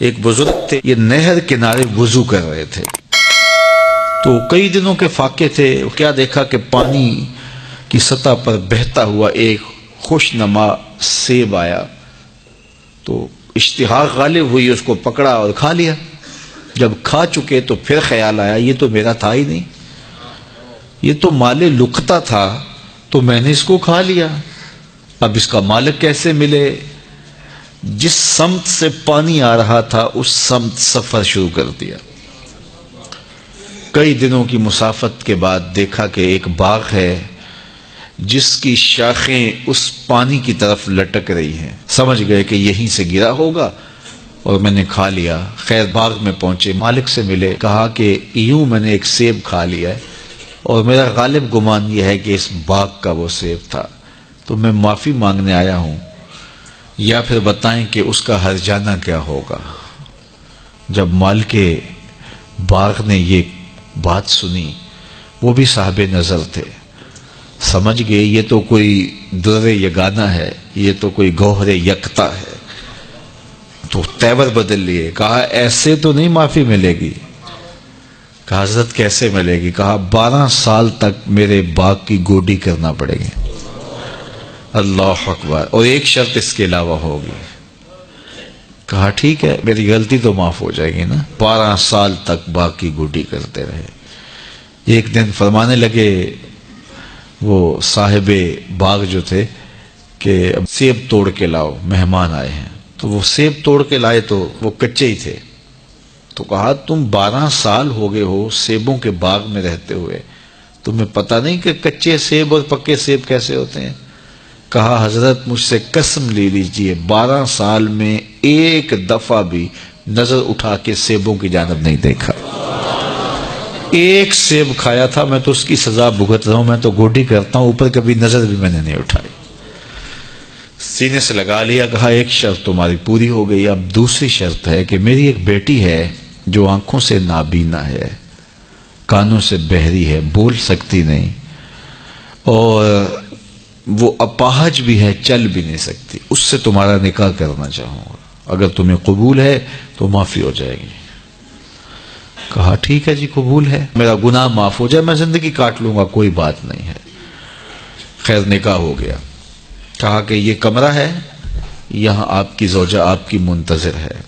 ایک بزرگ تھے، یہ نہر کنارے وضو کر رہے تھے، تو کئی دنوں کے فاقے تھے۔ کیا دیکھا کہ پانی کی سطح پر بہتا ہوا ایک خوش نما سیب آیا، تو اشتہاق غالب ہوئی، اس کو پکڑا اور کھا لیا۔ جب کھا چکے تو پھر خیال آیا یہ تو میرا تھا ہی نہیں، یہ تو مال لقطہ تھا، تو میں نے اس کو کھا لیا، اب اس کا مالک کیسے ملے؟ جس سمت سے پانی آ رہا تھا اس سمت سفر شروع کر دیا۔ کئی دنوں کی مسافت کے بعد دیکھا کہ ایک باغ ہے جس کی شاخیں اس پانی کی طرف لٹک رہی ہیں۔ سمجھ گئے کہ یہیں سے گرا ہوگا اور میں نے کھا لیا۔ خیر باغ میں پہنچے، مالک سے ملے، کہا کہ یوں میں نے ایک سیب کھا لیا ہے اور میرا غالب گمان یہ ہے کہ اس باغ کا وہ سیب تھا، تو میں معافی مانگنے آیا ہوں، یا پھر بتائیں کہ اس کا ہرجانہ کیا ہوگا۔ جب مالک باغ نے یہ بات سنی، وہ بھی صاحب نظر تھے، سمجھ گئے یہ تو کوئی در یگانہ ہے، یہ تو کوئی گوہر یکتا ہے، تو تیور بدل لیے۔ کہا ایسے تو نہیں معافی ملے گی۔ کہا حضرت کیسے ملے گی؟ کہا 12 سال تک میرے باغ کی گوڈی کرنا پڑے گی۔ اللہ اکبر، اور ایک شرط اس کے علاوہ ہوگی۔ کہا ٹھیک ہے، میری غلطی تو معاف ہو جائے گی نا۔ 12 سال تک باغ کی گوڈی کرتے رہے۔ ایک دن فرمانے لگے وہ صاحب باغ جو تھے کہ اب سیب توڑ کے لاؤ، مہمان آئے ہیں۔ تو وہ سیب توڑ کے لائے تو وہ کچے ہی تھے، تو کہا تم 12 سال ہو گئے ہو سیبوں کے باغ میں رہتے ہوئے، تمہیں پتہ نہیں کہ کچے سیب اور پکے سیب کیسے ہوتے ہیں؟ کہا حضرت مجھ سے قسم لے لیجئے 12 سال میں ایک دفعہ بھی نظر اٹھا کے سیبوں کی جانب نہیں دیکھا۔ ایک سیب کھایا تھا، میں تو اس کی سزا بھگت رہا ہوں، میں تو گوڈی کرتا ہوں، اوپر کبھی نظر بھی میں نے نہیں اٹھائی۔ سینے سے لگا لیا، کہا ایک شرط تمہاری پوری ہو گئی، اب دوسری شرط ہے کہ میری ایک بیٹی ہے جو آنکھوں سے نابینا ہے، کانوں سے بہری ہے، بول سکتی نہیں، اور وہ اپاہج بھی ہے، چل بھی نہیں سکتی، اس سے تمہارا نکاح کرنا چاہوں گا، اگر تمہیں قبول ہے تو معافی ہو جائے گی۔ کہا ٹھیک ہے جی قبول ہے، میرا گناہ معاف ہو جائے، میں زندگی کاٹ لوں گا، کوئی بات نہیں ہے۔ خیر نکاح ہو گیا۔ کہا کہ یہ کمرہ ہے، یہاں آپ کی زوجہ آپ کی منتظر ہے۔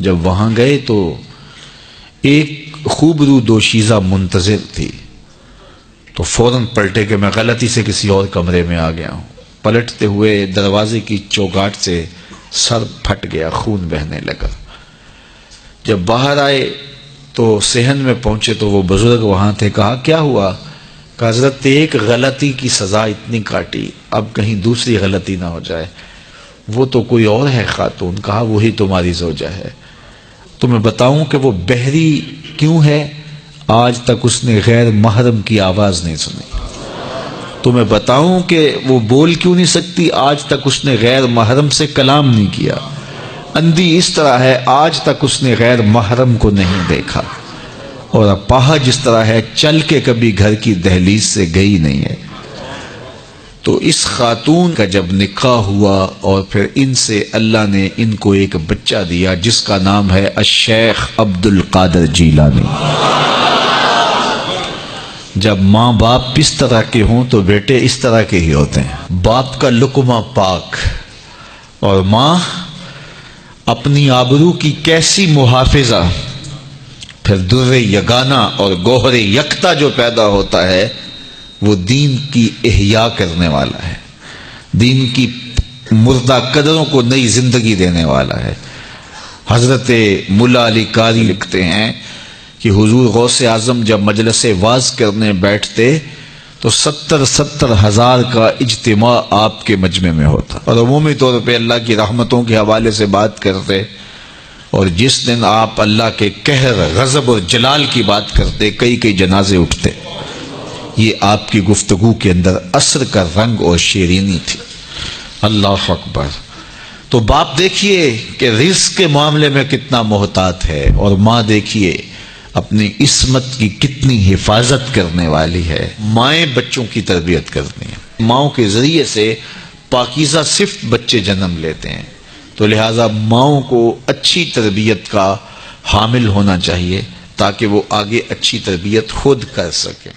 جب وہاں گئے تو ایک خوبرو دوشیزہ منتظر تھی، تو فوراً پلٹے کہ میں غلطی سے کسی اور کمرے میں آ گیا ہوں۔ پلٹتے ہوئے دروازے کی چوگاٹ سے سر پھٹ گیا، خون بہنے لگا۔ جب باہر آئے تو صحن میں پہنچے تو وہ بزرگ وہاں تھے۔ کہا کیا ہوا؟ کہ حضرت ایک غلطی کی سزا اتنی کاٹی، اب کہیں دوسری غلطی نہ ہو جائے۔ وہ تو کوئی اور ہے خاتون۔ کہا وہی تمہاری زوجہ ہے۔ تمہیں بتاؤں کہ وہ بہری کیوں ہے؟ آج تک اس نے غیر محرم کی آواز نہیں سنی۔ تمہیں بتاؤں کہ وہ بول کیوں نہیں سکتی؟ آج تک اس نے غیر محرم سے کلام نہیں کیا۔ اندھی اس طرح ہے، آج تک اس نے غیر محرم کو نہیں دیکھا، اور اپاہج اس طرح ہے، چل کے کبھی گھر کی دہلیز سے گئی نہیں ہے۔ تو اس خاتون کا جب نکاح ہوا اور پھر ان سے اللہ نے ان کو ایک بچہ دیا جس کا نام ہے الشیخ عبد القادر جیلانی۔ جب ماں باپ اس طرح کے ہوں تو بیٹے اس طرح کے ہی ہوتے ہیں۔ باپ کا لقمہ پاک اور ماں اپنی آبرو کی کیسی محافظہ، پھر در یگانہ اور گوہر یکتا جو پیدا ہوتا ہے وہ دین کی احیاء کرنے والا ہے، دین کی مردہ قدروں کو نئی زندگی دینے والا ہے۔ حضرت ملا علی قاری لکھتے ہیں کہ حضور غوث اعظم جب مجلس واعظ کرنے بیٹھتے تو 70 ہزار کا اجتماع آپ کے مجمع میں ہوتا، اور عمومی طور پہ اللہ کی رحمتوں کے حوالے سے بات کرتے، اور جس دن آپ اللہ کے قہر، غضب اور جلال کی بات کرتے کئی جنازے اٹھتے۔ یہ آپ کی گفتگو کے اندر عصر کا رنگ اور شیرینی تھی۔ اللہ اکبر۔ تو باپ دیکھیے کہ رزق کے معاملے میں کتنا محتاط ہے، اور ماں دیکھیے اپنی عصمت کی کتنی حفاظت کرنے والی ہے۔ مائیں بچوں کی تربیت کرتی ہیں، ماؤں کے ذریعے سے پاکیزہ صفت بچے جنم لیتے ہیں۔ تو لہٰذا ماؤں کو اچھی تربیت کا حامل ہونا چاہیے تاکہ وہ آگے اچھی تربیت خود کر سکے۔